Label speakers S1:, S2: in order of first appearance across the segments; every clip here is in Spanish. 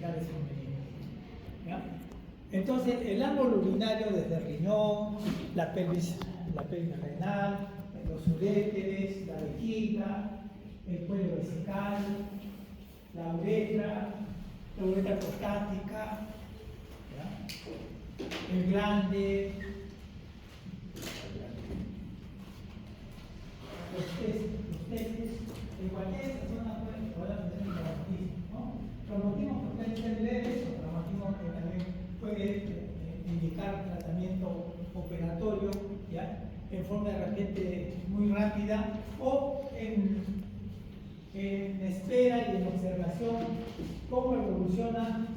S1: genitales femeninas. ¿Ya? Entonces, el árbol urinario desde el riñón, la pelvis renal, los uréteres, la vejiga, el cuello vesical, la uretra prostática, ¿ya? El glande, los testes, en cualquier zona pueden tener traumatismo, ¿no? Traumatismo que pueden ser leves o traumatismo que también puede indicar tratamiento operatorio, ¿ya? En forma de repente muy rápida o en espera y en observación cómo evoluciona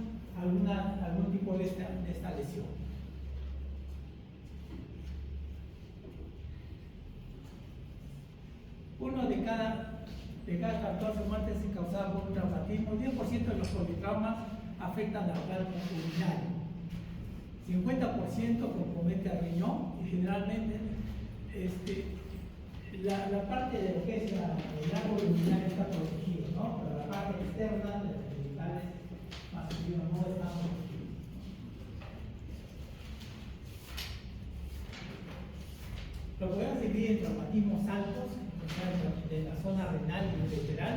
S1: algún tipo de esta lesión. Uno de cada 14 muertes es causada por un traumatismo. 10% de los politraumas afectan la glándula urinaria, 50% compromete al riñón y generalmente la parte de lo que es el árbol urinario está protegido, ¿no? Pero la parte externa de los genitales masculinos no está protegida. Lo podemos dividir en traumatismos altos, de la zona renal y ureteral,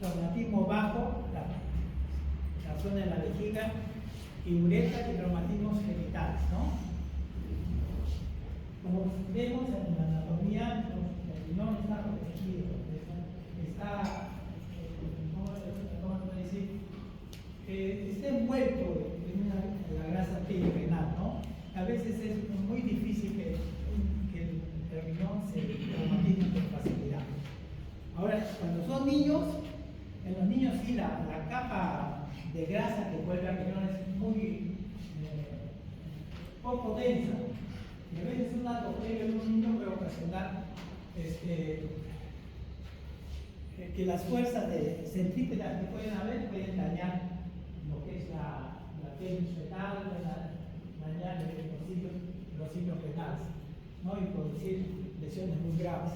S1: traumatismo bajo, la zona de la vejiga y uretra, y traumatismos genitales, ¿no? Como vemos en la anatomía, el riñón está protegido, está envuelto en la grasa perirenal, ¿no? A veces es muy difícil que el riñón se traumatice con facilidad. Ahora, cuando son niños, en los niños sí la capa de grasa que vuelve al riñón es muy poco densa. Y a veces un atropello en un niño puede ocasionar que las fuerzas centrípetas que pueden haber pueden dañar lo que es la pelvis fetal, dañar los cilios renales, ¿no? Y producir lesiones muy graves.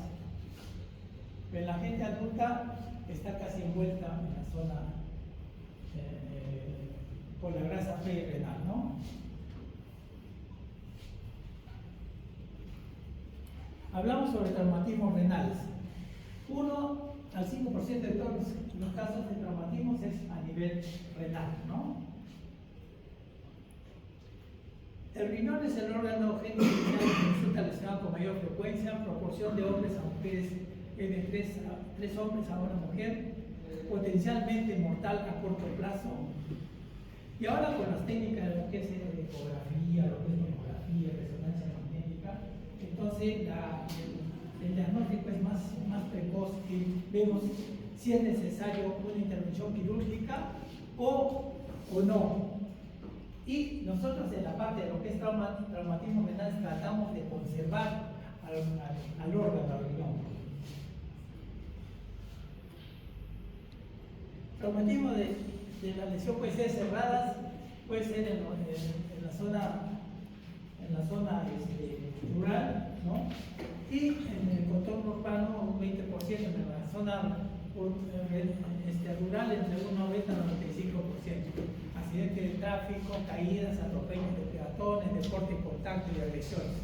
S1: Pero la gente adulta está casi envuelta en la zona por la grasa perirenal, ¿no? Hablamos sobre traumatismos renales. 1 al 5% de todos los casos de traumatismos es a nivel renal, ¿no? El riñón es el órgano genital que resulta lesionado con mayor frecuencia, en proporción de hombres a mujeres, de 3 hombres a una mujer, potencialmente mortal a corto plazo. Y ahora con las técnicas de lo que es ecografía, lo que es tomografía, resonancia magnética, entonces el diagnóstico es más precoz, que vemos si es necesario una intervención quirúrgica o no. Y nosotros en la parte de lo que es traumatismo renal tratamos de conservar al órgano, al riñón. Traumatismo de la lesión puede ser cerradas, puede ser en la zona rural, ¿no? Y en el contorno urbano un 20%, en la zona rural entre un 90 y 95%. Accidentes de tráfico, caídas, atropellos de peatones, deporte en contacto y agresiones.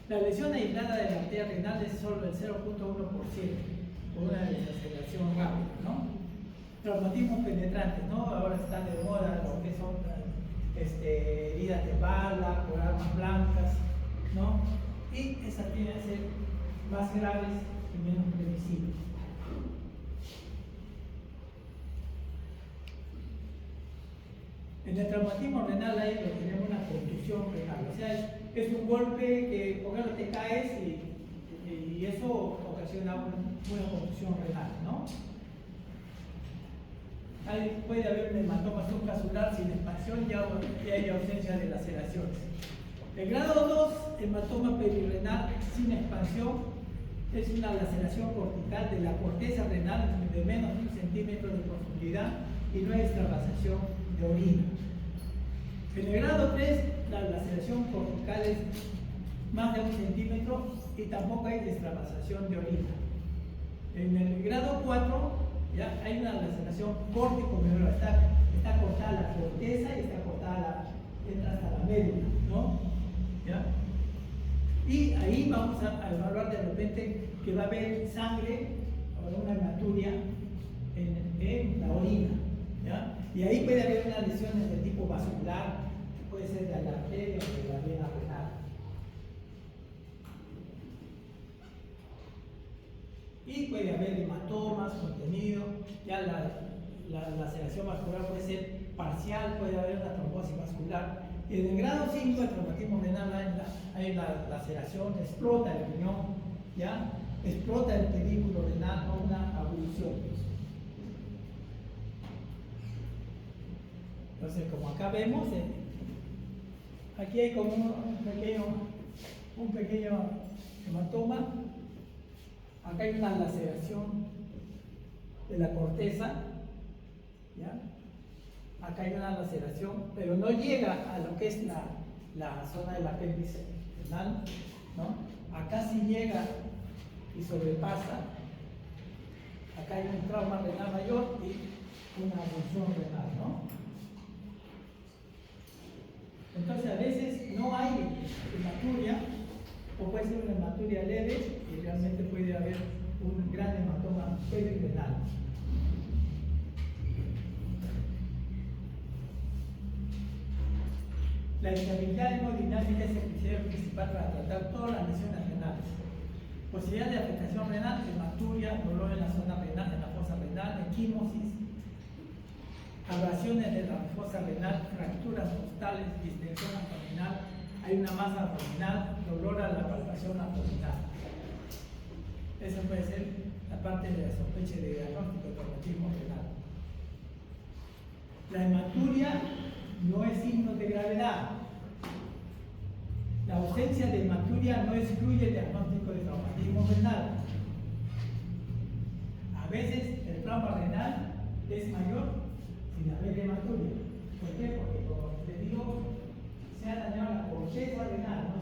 S1: La lesión aislada de la arteria renal es solo el 0.1%, por una desaceleración rápida, ¿no? Traumatismos penetrantes, ¿no? Ahora están de moda lo que son heridas de bala, por armas blancas, ¿no? Y esas tienen que ser más graves y menos previsibles. En el traumatismo renal hay lo que tenemos una contusión renal, o sea, es un golpe que por ejemplo te caes y eso ocasiona una contusión renal, ¿no? Puede haber un hematoma subcasular sin expansión y hay ausencia de laceraciones. El grado 2, hematoma perirenal sin expansión, es una laceración cortical de la corteza renal de menos de 1 centímetro de profundidad y no hay extravasación de orina. En el grado 3, la laceración cortical es más de 1 centímetro y tampoco hay extravasación de orina. En el grado 4, ¿ya? Hay una laceración córtico-medular, está cortada la corteza y está cortada entra hasta la médula, ¿no? ¿Ya? Y ahí vamos a evaluar de repente que va a haber sangre o una hematuria en la orina, ¿ya? Y ahí puede haber unas lesiones de tipo vascular, puede ser de la arteria o de la vena renal. Y puede haber hematomas, contenido, ya la laceración vascular puede ser parcial, puede haber una trombosis vascular. Y en el grado 5 del traumatismo renal hay la laceración, explota el riñón, ¿ya? Explota el pedículo renal con una abulsión. Entonces, como acá vemos, aquí hay como un pequeño hematoma. Acá hay una laceración de la corteza, ¿ya? Acá hay una laceración, pero no llega a lo que es la zona de la pelvis renal, ¿no? Acá sí llega y sobrepasa. Acá hay un trauma renal mayor y una abulsión renal, ¿no? Entonces a veces no hay hematuria, o puede ser una hematuria leve y realmente puede haber un gran hematoma perirenal. La estabilidad hemodinámica es el criterio principal para tratar todas las lesiones renales. Posibilidad de afectación renal, hematuria, dolor en la zona renal, en la fosa renal, equimosis, abrasiones de la fosa renal, fracturas costales, distensión abdominal, hay una masa abdominal, dolor a la palpación abdominal. Esa puede ser la parte de la sospecha de diagnóstico de traumatismo renal. La hematuria no es signo de gravedad. La ausencia de hematuria no excluye el diagnóstico de traumatismo renal. A veces el trauma renal es mayor sin haber hematuria. ¿Por qué? Porque, como te digo, se ha dañado la corteza renal,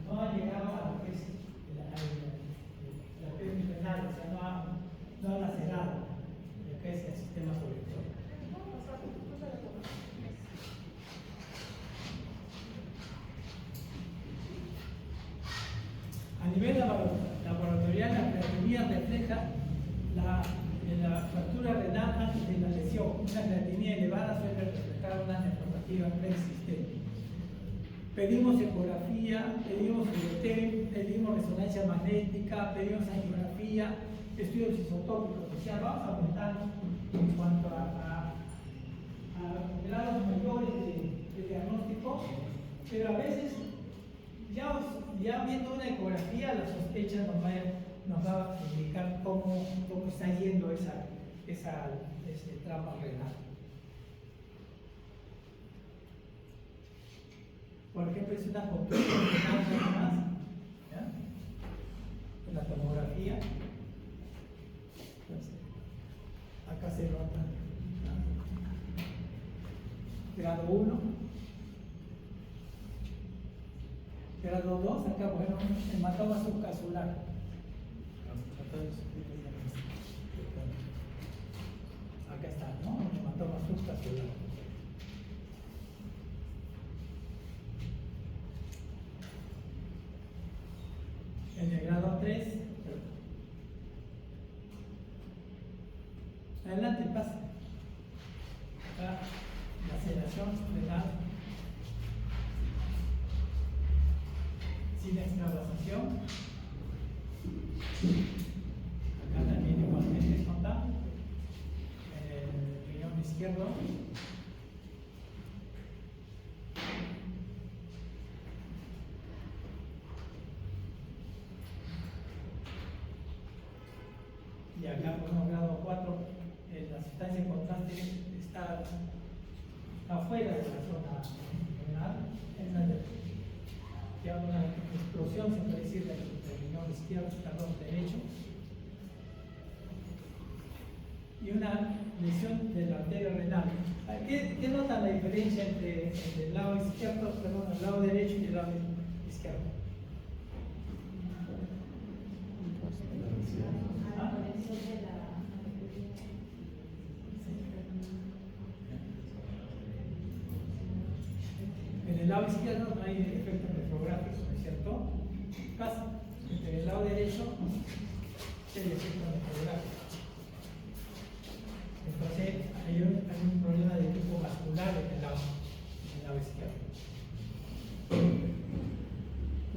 S1: no ha llegado a lo que es la pelvis renal, o sea, no ha lacerado lo que es el sistema colector. A nivel laboratorial, la creatinina refleja la fractura renal antes de la lesión. Una creatinina elevada suele reflejar una nefropatia preexistente. Pedimos ecografía, pedimos UTT, pedimos resonancia magnética, pedimos angiografía, estudios isotópicos. O sea, vamos aumentando en cuanto a grados mayores de diagnóstico, pero a veces ya viendo una ecografía, la sospecha nos va a indicar cómo está yendo ese trauma renal. Por ejemplo, es una compresión renal nada más, ¿ya? En la tomografía. Entonces, acá se nota, ¿ya? Grado 1. Grado 2, acá, bueno, hematoma subcasular. Acá está, ¿no? Hematoma subcasular. En el grado 3, adelante, pasa. Acá, laceración renal sin extravasación. Acá también igualmente nota en el riñón izquierdo. Y acá por un grado 4, la sustancia en contraste está afuera de la zona renal, ya una explosión, se puede decir, del riñón izquierdo, perdón, derecho, y una lesión de la arteria renal. ¿Qué nota la diferencia entre el lado izquierdo, perdón, el lado derecho y el lado izquierdo? En el lado izquierdo no hay efecto nefrográfico, ¿no es cierto? Pasa. En el lado derecho hay efecto nefrográfico. Entonces hay un problema de tipo vascular en el lado izquierdo.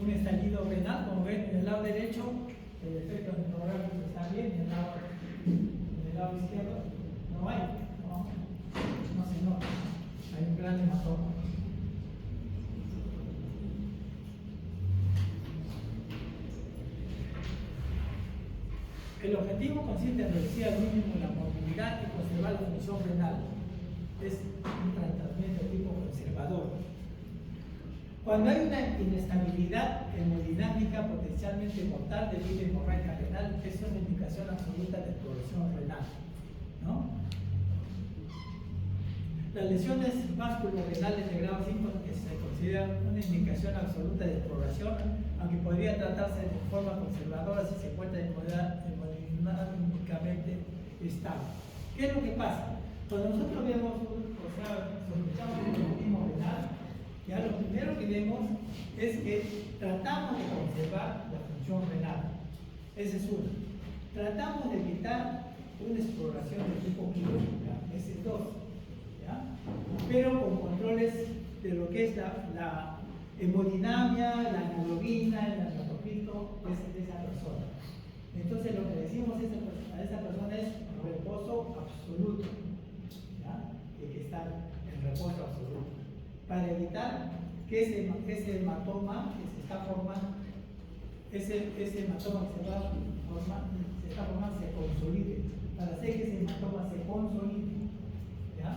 S1: Un estallido renal, como ven, en el lado derecho el efecto nefrográfico está bien, en el lado izquierdo no hay, no se nota, hay un gran hematoma. El objetivo consiste en reducir al mínimo la movilidad y conservar la función renal. Es un tratamiento de tipo conservador. Cuando hay una inestabilidad hemodinámica potencialmente mortal debido a hemorragia renal, es una indicación absoluta de exploración renal, ¿no? Las lesiones vasculorenales de grado 5 que se consideran una indicación absoluta de exploración, aunque podría tratarse de forma conservadora si se encuentra hemodinámicamente estable. ¿Qué es lo que pasa? Cuando nosotros vemos, sospechamos un traumatismo renal, ya lo primero que vemos es que tratamos de conservar la función renal. Ese es uno. Tratamos de evitar una exploración de tipo quirúrgica, ese es dos. ¿Ya? Pero con controles de lo que es la hemodinamia, la hemoglobina, el hematocrito de esa persona. Entonces lo que decimos a esa persona es reposo absoluto. ¿Ya? Tiene que estar en reposo absoluto. Para evitar que ese hematoma que se está formando, ese hematoma que se está formando se consolide, para hacer que ese hematoma se consolide. ¿Ya?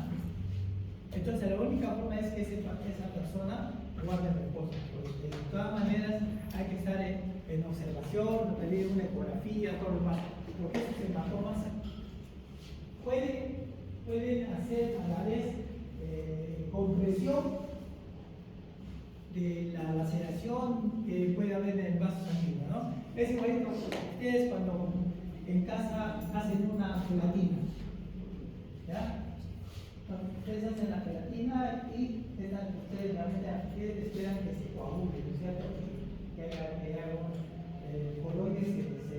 S1: Entonces la única forma es que esa persona guarde reposo, porque de todas maneras hay que estar en observación, pedir una ecografía, todo lo demás, porque esos hematomas pueden hacer a la vez compresión de la laceración que puede haber en el vaso sanguíneo, ¿no? Es igualito ustedes cuando en casa hacen una gelatina, ¿ya? Ustedes hacen la gelatina y ustedes realmente esperan que se coagule, ¿no es cierto? Que haya coloides que se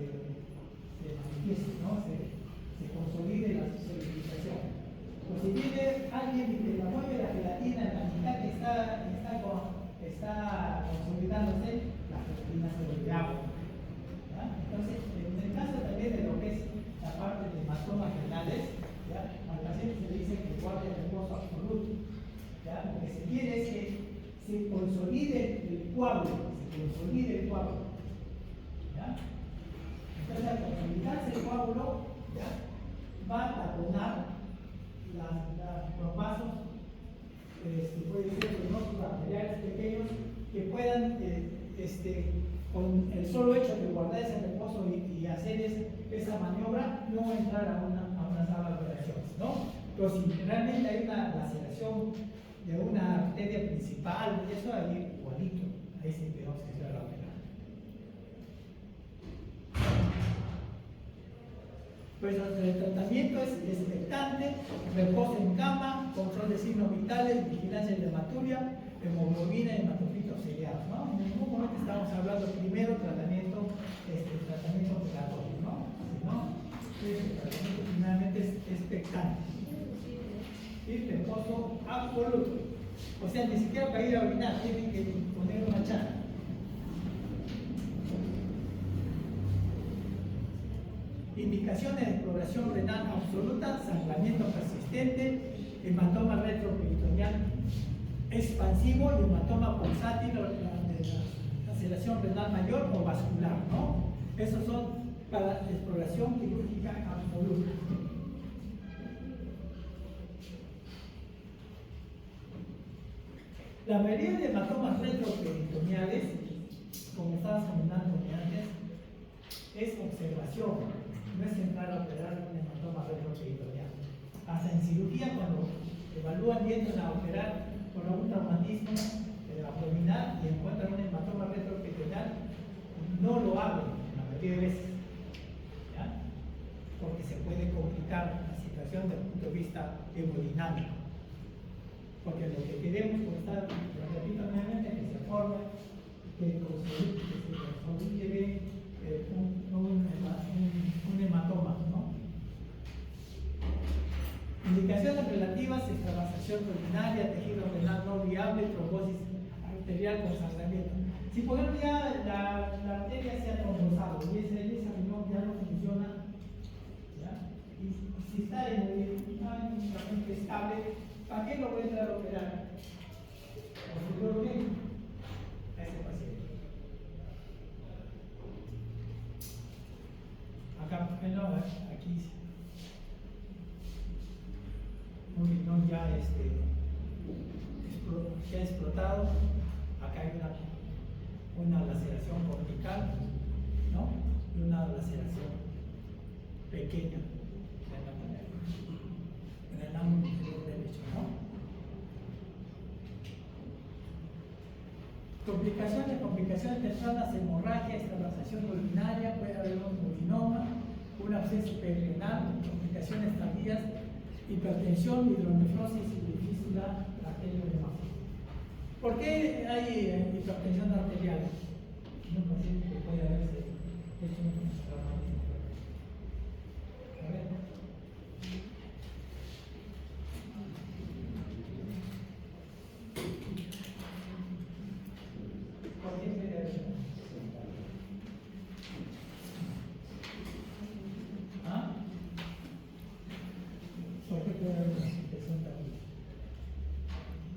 S1: manifiesten, ¿no? Se consolide la solidificación. Pues si viene alguien y te la mueve la gelatina en la mitad que está consolidándose, la gelatina se vuelve agua. ¿Ya? Entonces, en el caso también de lo que es la parte de hematomas renales, ¿ya? Al paciente se le dice que guarde reposo absoluto. ¿Ya? Lo que se quiere es que se consolide el coágulo, ¿ya? Entonces, al consolidarse el coágulo, ¿ya? Va a taponar los vasos, puede ser venosos arteriales pequeños que puedan, con el solo hecho de guardar ese reposo y hacer esa maniobra, no entrar a una sala de operaciones, ¿no? Pero si realmente hay una laceración de una arteria principal, eso ahí igualito, ahí sí tenemos que hacer la operación. Pues el tratamiento es expectante, reposo en cama, control de signos vitales, vigilancia de hematuria, hemoglobina y hematocritos seriados, ¿no? En ningún momento estamos hablando primero tratamiento operatorio, ¿no? Entonces, el tratamiento finalmente es expectante. ¿Sí? Reposo absoluto. O sea, ni siquiera para ir a orinar tienen que poner una charla. Indicaciones de exploración renal absoluta, sangramiento persistente, hematoma retroperitoneal expansivo y hematoma pulsátil de la laceración renal mayor o vascular, ¿no? Esos son para exploración quirúrgica absoluta. La mayoría de hematomas retroperitoneales, como estabas comentando antes, es observación. No es entrar a operar un hematoma retroperitoneal. Hasta en cirugía, cuando evalúan y entran a operar con algún traumatismo abdominal y encuentran un hematoma retroperitoneal, no lo abren la mayoría de veces, ¿ya? Porque se puede complicar la situación desde el punto de vista hemodinámico. Porque lo que queremos, como está, lo repito nuevamente, que se forme, que se consolide un hematoma, ¿no? Indicaciones relativas: extravasación urinaria, tejido renal no viable, trombosis arterial con sangramiento. Si por ejemplo ya la arteria se ha trombosado y ese riñón ya no funciona, ¿ya? Y si está mínimamente estable, ¿para qué lo voy a entrar a operar? Por seguro bien a ese paciente. Acá, no, aquí un riñón ya explotado. Acá hay una laceración cortical, ¿no? Y una laceración pequeña en el ángulo inferior derecho, ¿no? Complicaciones tempranas: hemorragia, extravasación urinaria, puede haber un urinoma, un absceso perirenal, complicaciones tardías, hipertensión, hidronefrosis y fístula arterial. ¿Por qué hay hipertensión arterial? Un paciente que puede haberse hecho un traumatismo. A ver. ¿Por qué puede haber? ¿Ah? ¿Por qué puede haber una hipertensión también?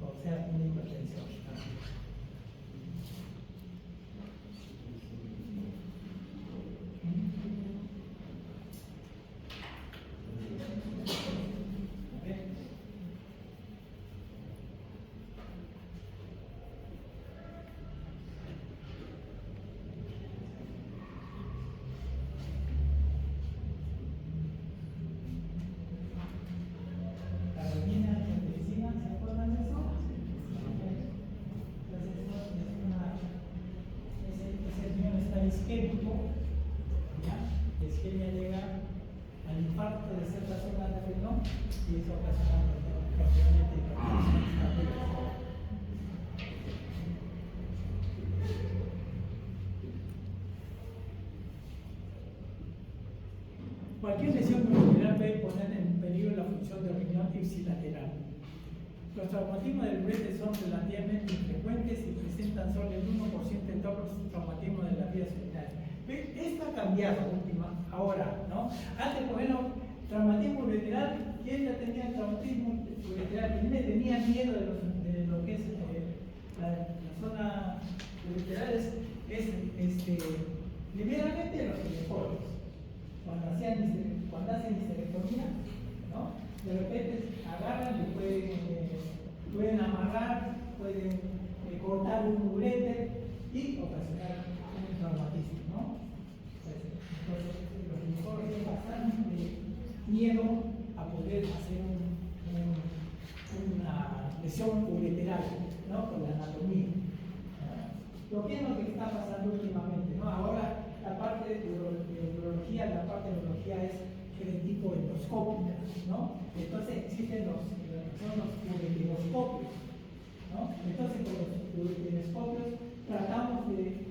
S1: O sea, una hipertensión. Isquémico, ¿ya? La isquemia llega al infarto de ciertas zonas del riñón y eso ocasiona prácticamente cualquier lesión muscular puede poner en peligro la función del riñón ipsilateral. Los traumatismos del brete son relativamente infrecuentes y presentan solo el 1% de todos los traumatismos de las vías urinarias. Esto ha cambiado ahora, ¿no? Antes, por ejemplo, traumatismo ureteral, ¿quién ya tenía traumatismo ureteral? ¿Quién le tenía miedo de lo que es la zona ureteral? Primeramente los ginecólogos, cuando hacen histerectomía, ¿no? De repente agarran y pueden amarrar, pueden cortar un ureter y ocasionar un traumatismo, ¿no? Entonces, los ginecólogos tienen bastante miedo a poder hacer una lesión ureteral, ¿no? Con la anatomía. Lo que es lo que está pasando últimamente, ¿no? Ahora la parte de urología, la parte de urología es de tipo endoscópica, ¿no? Entonces existen los ureteroscopios, ¿no? Entonces con los ureteroscopios tratamos de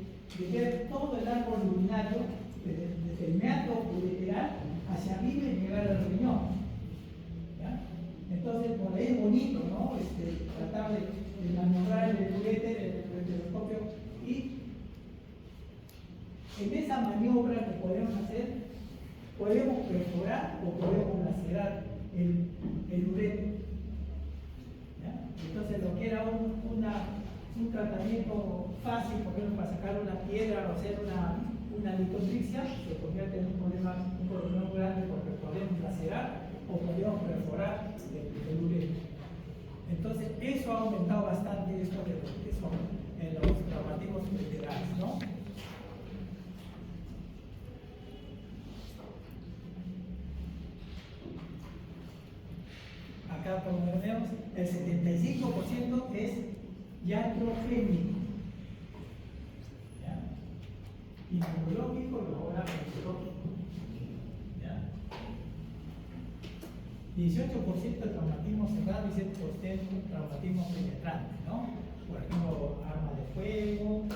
S1: ver todo el árbol urinario desde el meato ureteral hacia arriba y llegar al riñón, ¿ya? Entonces por ahí es bonito, ¿no? Tratar de maniobrar el ureter, el ureteroscopio, y en esa maniobra que podemos hacer, podemos perforar o podemos lacerar el ureter, ¿ya? Entonces lo que era un tratamiento fácil, por ejemplo, para sacar una piedra o hacer una litotripsia, se convierte en un problema grande porque podemos lacerar o podemos perforar el ureter. Entonces eso ha aumentado bastante esto de lo que son los traumatismos ureterales, ¿no? Acá, como vemos, el 75% es iatrogénico, ¿ya? Inmunológico y ahora fisiológico, ¿ya? 18% de traumatismo cerrado y 7% traumatismo penetrante, ¿no? Por ejemplo, arma de fuego, con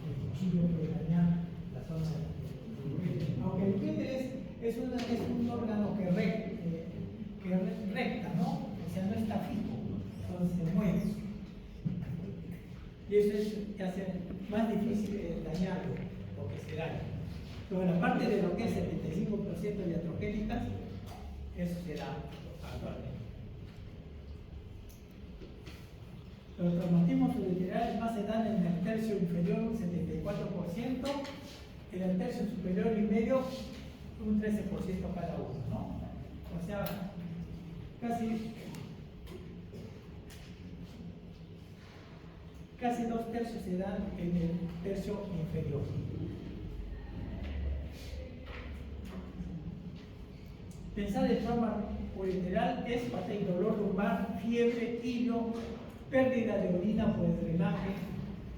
S1: el cuchillo puede dañar la zona del uréter. Aunque el uréter es un órgano que recta, ¿no? O sea, no está fijo, entonces se mueve. Y eso hace más difícil dañarlo, porque se daña. Pero la parte de lo que es 75% de iatrogénicas, eso será actualmente. Los traumatismos ureterales más se dan en el tercio inferior un 74%, en el tercio superior y medio un 13% cada uno, ¿no? O sea, casi 2/3 se dan en el tercio inferior. Pensar el trauma ureteral es fatiga, dolor lumbar, fiebre, hilo, pérdida de orina por el drenaje,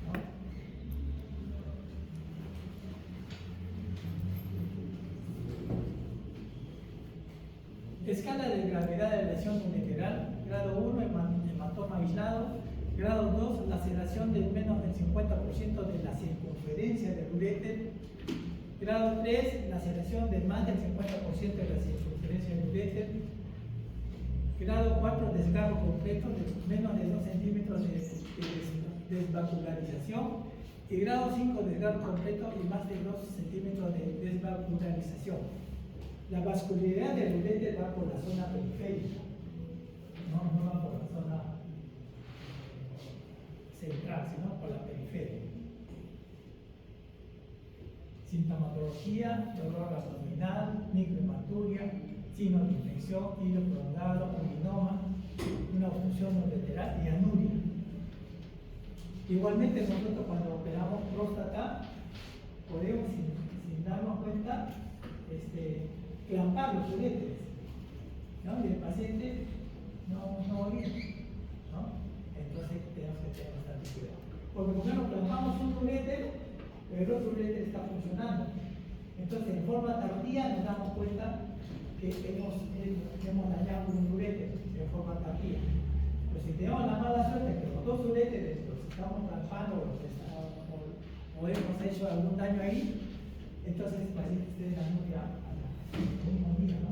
S1: ¿no? Escala de gravedad de lesión ureteral: grado 1, hematoma aislado; grado 2, laceración del menos del 50% de la circunferencia del uréter; grado 3, laceración de más del 50% de la circunferencia del uréter; grado 4, desgarro completo de menos de 2 centímetros de desvascularización; y grado 5, desgarro completo y más de 2 centímetros de desvascularización. La vascularidad del uréter va por la zona periférica, no va por la zona central, sino por la periferia. Sintomatología: dolor abdominal, microhematuria, signos de infección, hilo prolongado, urinoma, una obstrucción ureteral y anuria. Igualmente nosotros cuando operamos próstata podemos, sin darnos cuenta, clampar los uréteres, ¿no? Y el paciente no va bien, ¿no? Entonces tenemos que tener bastante cuidado. Porque por ejemplo clampamos un uréter, pero el otro uréter está funcionando. Entonces en forma tardía nos damos cuenta que hemos dañado un uréter en forma tardía. Pues si tenemos la mala suerte que los 2 uréteres los estamos clampando o hemos hecho algún daño ahí, entonces el paciente esté dando ya el mismo día, ¿no?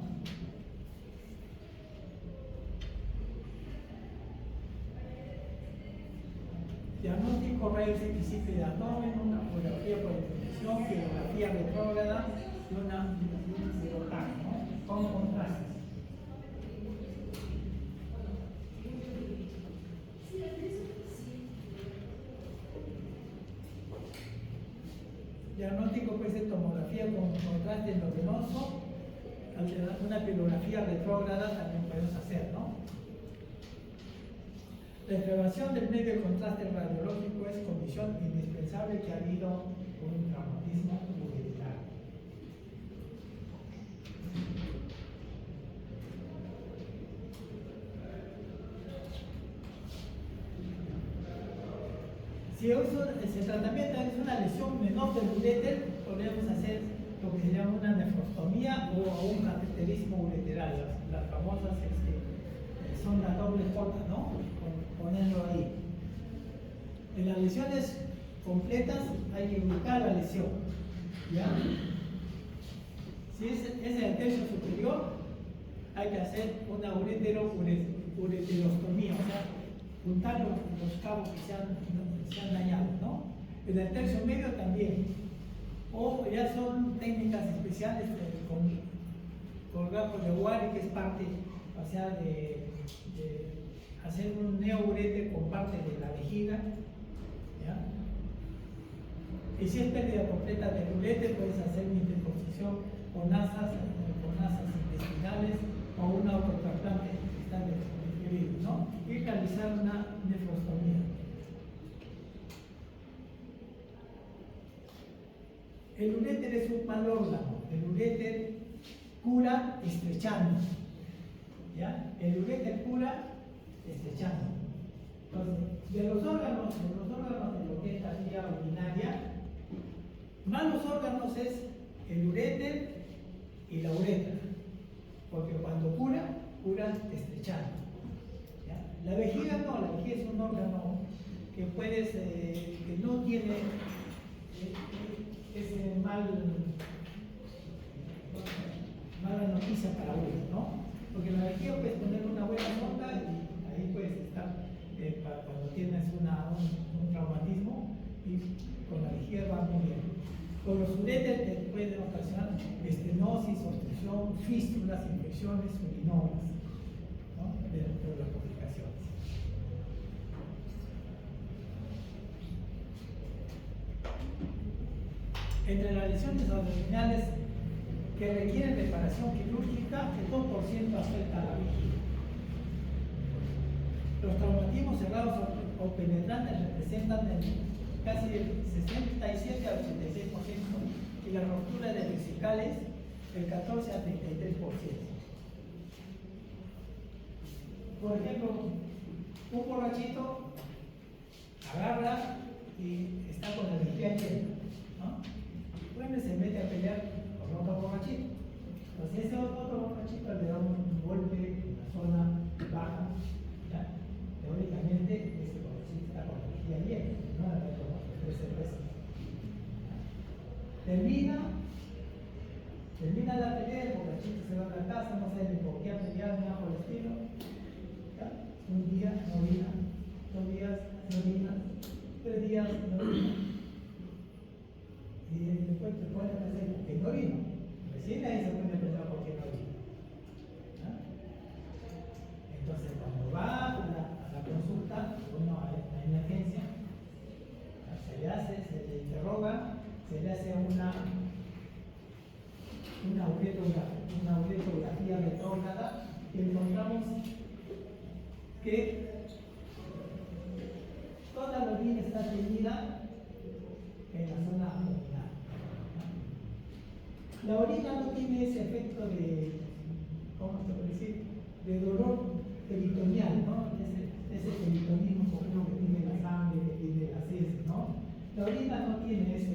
S1: Diagnóstico: rayos X de abdomen, una fotografía por definición, filografía retrógrada y una cirugía, ¿no? Con contrastes. Diagnóstico puede ser tomografía con contraste endovenoso, una pilografía retrógrada también podemos hacer, ¿no? La exploración del medio de contraste radiológico es condición indispensable que ha habido un traumatismo ureteral. Si el tratamiento es una lesión menor del uréter, podemos hacer lo que se llama una nefrostomía o un cateterismo ureteral, las famosas son las dobles portas, ¿no? Ponerlo ahí. En las lesiones completas hay que ubicar la lesión, ¿ya? Si es en el tercio superior, hay que hacer una ureterostomía, o sea, juntar los cabos que se han dañado, ¿no? En el tercio medio también. O ya son técnicas especiales con gafos de Wari, que es parte, o sea, de hacer un neoureter con parte de la vejiga, ¿ya? Y si es pérdida completa del uréter, puedes hacer una interposición con asas intestinales o un autotrasplante que está referido, ¿no? Y realizar una nefrostomía. El uréter es un mal órgano. El uréter cura estrechando, ¿ya? El uréter cura estrechando. Entonces, de los órganos de lo que es la vía urinaria, malos órganos es el uréter y la uretra, porque cuando cura estrechando, ¿ya? La vejiga vejiga es un órgano que puedes, que no tiene ese mala noticia para uno, ¿no? Porque en la vejiga puedes poner una buena sonda y ahí puedes estar cuando tienes un traumatismo y con la vejiga va muy bien. Con los uretes te puede ocasionar estenosis, obstrucción, fístulas, infecciones, urinomas, ¿no? Dentro de las complicaciones. Entre las lesiones abdominales que requieren reparación quirúrgica, el 2% afecta a la vejiga. Los traumatismos cerrados o penetrantes representan casi el 67 al 86% y la ruptura de vesicales el 14 al 33%. Por ejemplo, un borrachito agarra y está con la vejiga llena, ¿no? Bueno, se mete a pelear con otro borrachito. Entonces ese otro borrachito le da un golpe en la zona baja, ¿ya? Teóricamente ese borrachito está con la vejiga llena, ¿no? La toma 3 cervezas. Termina la pelea, el borrachito se va a la casa, no sabe ni por qué ha peleado, nada por el estilo. ¿Ya? Un día no orina, 2 días no orina, 3 días no orina. Y después te ponen a pensar que no orino. Recién ahí se pone a pensar por qué no orino. ¿Ah? Entonces, cuando va a la consulta, uno a la emergencia, se le interroga, se le hace una uretrografía retrógrada y encontramos que toda la orina está teñida en la zona abdominal. La orina no tiene ese efecto de, ¿cómo se puede decir?, de dolor peritoneal, ¿no? Ese peritonismo común que tiene la sangre, que tiene las heces, ¿no? La orina no tiene ese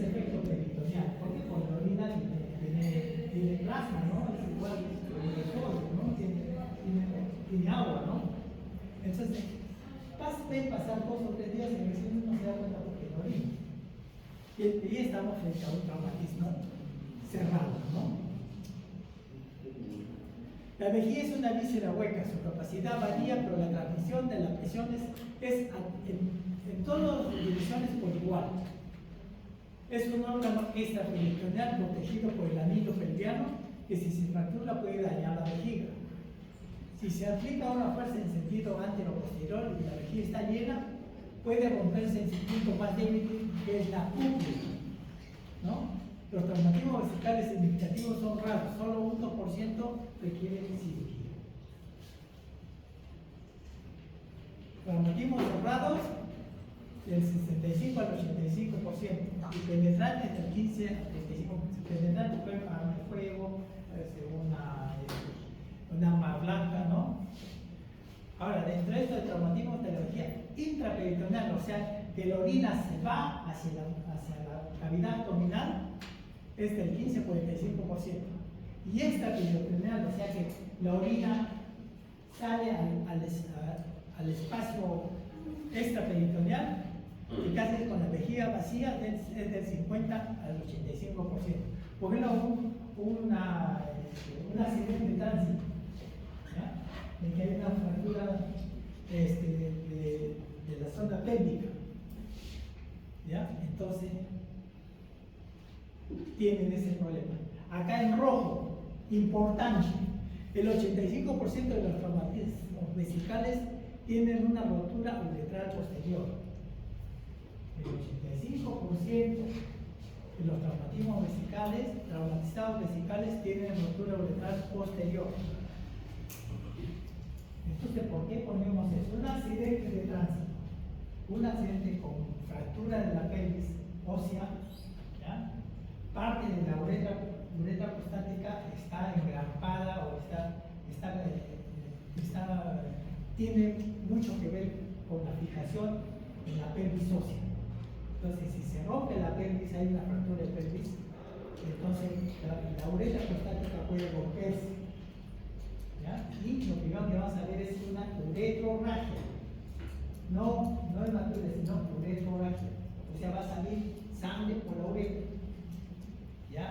S1: efecto peritoneal. ¿Por qué? Porque la orina tiene plasma, ¿no? Es igual que el sol, ¿no? Tiene agua, ¿no? Entonces, pueden pasar 2 o 3 días y recién uno se da cuenta porque no orina. Y estamos frente a un traumatismo cerrado, ¿no? La vejiga es una víscera hueca, su capacidad varía, pero la transmisión de las presiones es en todas las direcciones por igual. Es un órgano extraperitoneal protegido por el anillo pelviano que si se fractura puede dañar la vejiga. Si se aplica una fuerza en sentido antero-posterior y la vejiga está llena, puede romperse en su punto más débil, que es la cúpula, ¿no? Los traumatismos vesicales significativos son raros, solo un 2% requieren cirugía. Traumatismos cerrados del 65 al 85% y penetrantes del 15 al 35%. Penetrantes fue arma de fuego, una arma blanca, ¿no? Ahora, dentro de estos traumatismos de la vejiga intraperitoneal, o sea, que la orina se va hacia la cavidad abdominal, es del 15 al 45%. Y extraperitoneal, o sea que la orina sale al espacio extraperitoneal, y casi con la vejiga vacía es del 50 al 85%. Por ejemplo, un accidente de tránsito, ¿ya? En que hay una fractura de la zona pélvica, ¿ya? Entonces tienen ese problema. Acá en rojo, importante, el 85% de los traumatismos vesicales tienen una rotura uretral posterior. El 85% de los traumatismos vesicales, traumatizados vesicales, tienen rotura uretral posterior. Entonces, ¿por qué ponemos eso? Un accidente de tránsito, un accidente con fractura de la pelvis ósea, ¿ya? Parte de la uretra prostática está engrampada o tiene mucho que ver con la fijación en la pelvis ósea. Entonces, si se rompe la pelvis, hay una fractura de pelvis, entonces la uretra prostática puede romperse, ¿ya? lo primero que vamos a ver es una uretrorragia. No hematuria, sino uretrorragia. O sea, va a salir sangre por la uretra. ¿Ya?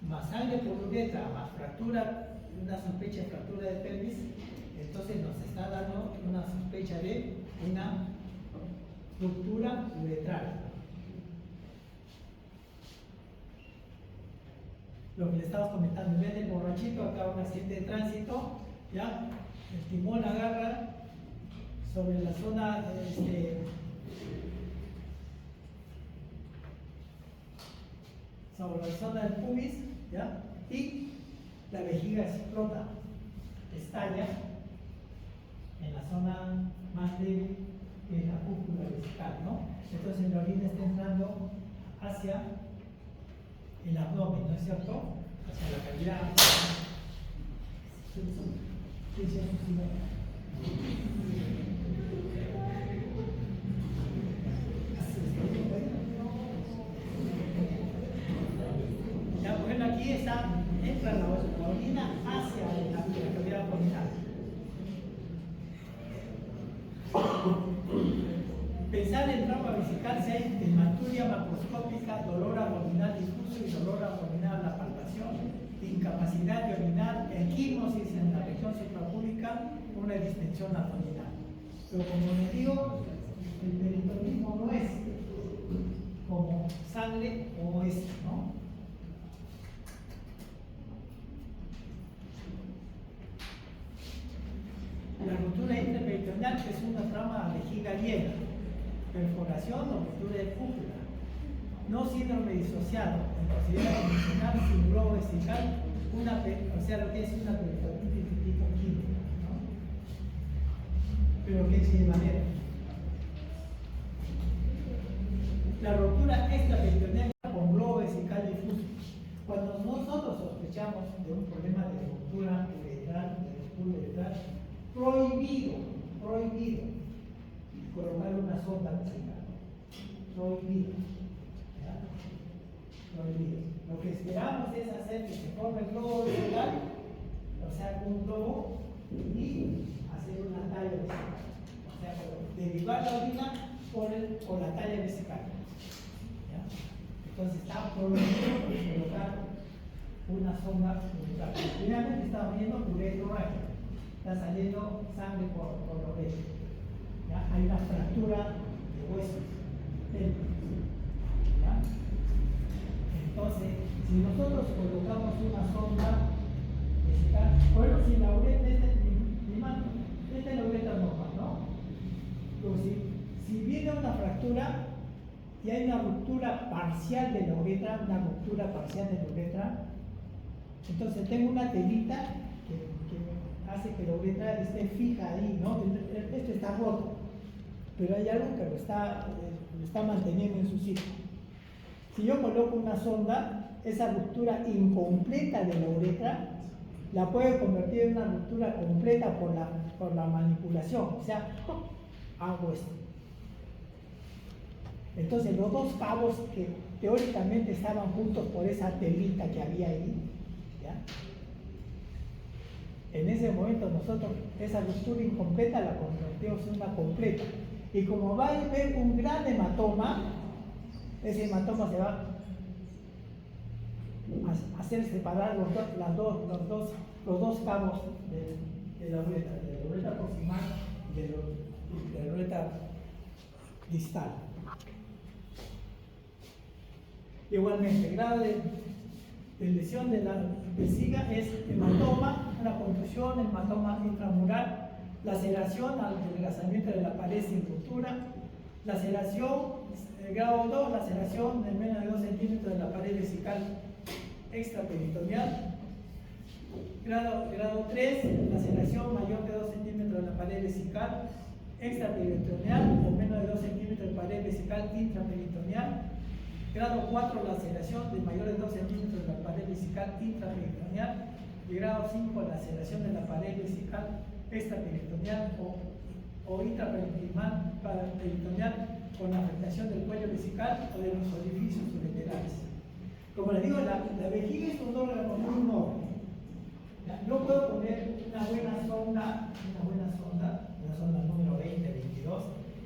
S1: Más sangre por uretra, más fractura, una sospecha de fractura de pelvis, entonces nos está dando una sospecha de una ruptura uretral. Lo que le estamos comentando, en vez del borrachito, acá un accidente de tránsito, ¿ya? El timón agarra sobre la zona sobre la zona del pubis, ¿ya? Y la vejiga explota, estalla en la zona más débil, que es la cúpula vesical, ¿no? Entonces la orina está entrando hacia el abdomen, ¿no es cierto? Hacia la cavidad. Ya, bueno, aquí entra la orina hacia la cavidad abdominal. Pensar en trauma vesical si hay hematuria macroscópica, dolor abdominal difuso y dolor abdominal a la palpación, incapacidad de orinar, equimosis en la región suprapúbica, una distensión abdominal. Pero como les digo, el peritonismo no es como sangre o es, ¿no? La ruptura intraperitoneal es una trauma de vejiga llena, perforación o ruptura de cúpula, no síndrome disociado, en considerado funcional sin globo vesical, o sea, lo que es una peritonitis de tipo químico, ¿no? Pero que es de manera. La ruptura extraperitoneal con globo vesical difuso. Cuando nosotros sospechamos de un problema de ruptura uretral, prohibido colocar una sonda vesical. Prohibido. ¿Ya? Prohibido. Lo que esperamos es hacer que se forme el globo vesical, o sea, un globo, y hacer una talla vesical. O sea, derivar la orina por la talla vesical. ¿Ya? Entonces está prohibido colocar una sonda uretral. Finalmente estamos viendo uretrorragia. Está saliendo sangre por la oreja. ¿Ya? Hay una fractura de huesos. ¿Ya? Entonces, si nosotros colocamos una sonda vesical, bueno, si la uretra, esta es la uretra normal, ¿no? Pero si viene una fractura y hay una ruptura parcial de la uretra, entonces tengo una telita que hace que la uretra esté fija ahí, ¿no? Esto está roto, pero hay algo que lo está manteniendo en su sitio. Si yo coloco una sonda, esa ruptura incompleta de la uretra la puedo convertir en una ruptura completa por la manipulación, o sea, hago esto. Entonces los dos cabos que teóricamente estaban juntos por esa telita que había ahí, ¿ya? En ese momento nosotros esa ruptura incompleta la convertimos en una completa. Y como va a haber un gran hematoma, ese hematoma se va a hacer separar los dos cabos de la uretra proximal y de la uretra distal. Igualmente, el grado de lesión de la vesiga es hematoma, una contusión, hematoma intramural, laceración al adelgazamiento de la pared sin ruptura, laceración, grado 2, laceración de menos de 2 centímetros de la pared vesical extraperitoneal, grado 3, laceración mayor de 2 centímetros de la pared vesical extraperitoneal o menos de 2 centímetros de pared vesical intraperitoneal, grado 4, laceración de mayor de 2 centímetros de la pared vesical intraperitoneal, y grado 5, laceración de la pared vesical extraperitoneal o intraperitoneal con afectación del cuello vesical o de los orificios ureterales. Como les digo, la vejiga es un órgano muy noble. No puedo poner una buena sonda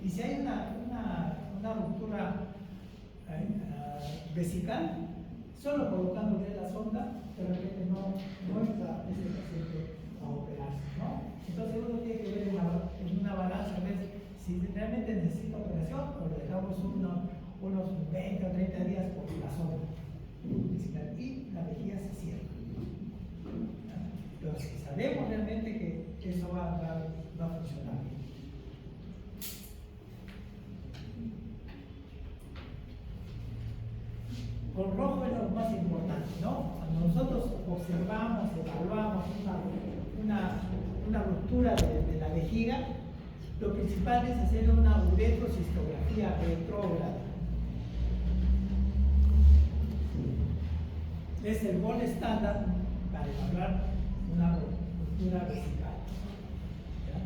S1: Y si hay una ruptura vesical, solo colocándole la sonda, de repente no está ese paciente a operarse, ¿no? Entonces uno tiene que ver en una balanza, ver si realmente necesita operación o le dejamos unos 20 o 30 días por la sonda vesical y la vejiga se cierra. Pero si sabemos realmente que eso va a funcionar bien. Con rojo es lo más importante, ¿no? Cuando nosotros observamos, evaluamos una ruptura de la vejiga, lo principal es hacer una uretrocistografía retrógrada. Es el gold estándar para evaluar una ruptura vesical. ¿Ya?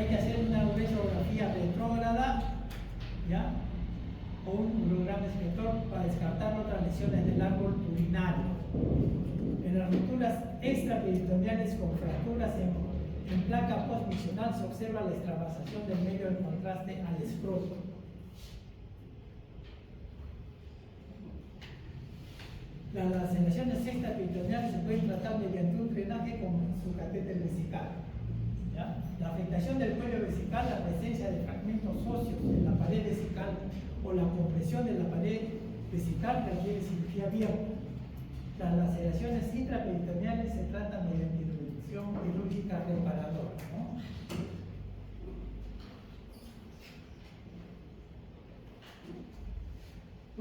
S1: Hay que hacer una uretrografía retrógrada, ¿ya? O un urograma espectro para descartar otras lesiones del árbol urinario. En las rupturas extraperitoneales con fracturas en placa postmisional se observa la extravasación del medio de contraste al escroto. Las laceraciones extraperitoneales se pueden tratar mediante un drenaje con su catéter vesical. ¿Ya? La afectación del cuello vesical, la presencia de fragmentos óseos en la pared vesical o la compresión de la pared vesical requiere cirugía abierta. Las laceraciones intraperitoneales se tratan mediante intervención quirúrgica reparadora, ¿no?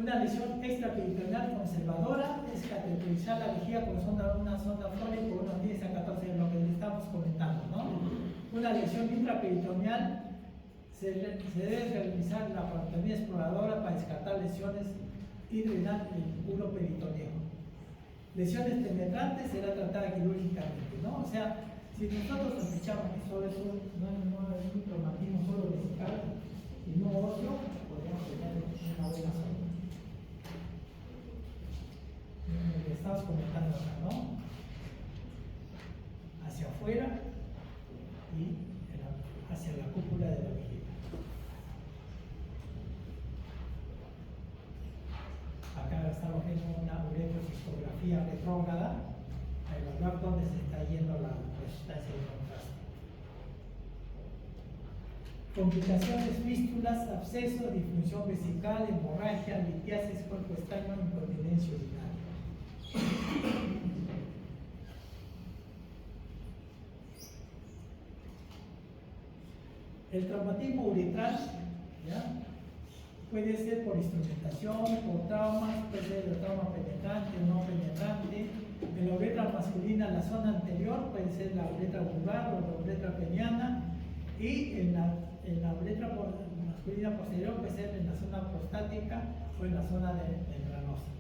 S1: Una lesión extraperitoneal conservadora es cateterizar la vejiga con una sonda Foley por unos 10 a 14 de lo que le estamos comentando, ¿no? Una lesión intraperitoneal se debe realizar la paratomía exploradora para descartar lesiones y drenar el puro peritoneo. Lesiones penetrantes será tratada quirúrgicamente, ¿no? O sea, si nosotros sospechamos que solo eso no es un traumatismo solo vesical y no óseo, podríamos tener una buena sonda. Lo que estamos comentando acá, ¿no? Hacia afuera y hacia la cúpula de la vejiga. Acá estamos viendo una uretrocistografía retrógrada para evaluar dónde se está yendo la sustancia de contraste. Complicaciones, fístulas, abscesos, disfunción vesical, hemorragia, litiasis, cuerpo extraño, incontinencia urinaria. El traumatismo uretral, ¿ya? Puede ser por instrumentación, por traumas, puede ser el trauma penetrante o no penetrante. En la uretra masculina, la zona anterior puede ser la uretra vulvar o la uretra peniana, y en la uretra masculina posterior puede ser en la zona prostática o en la zona membranosa.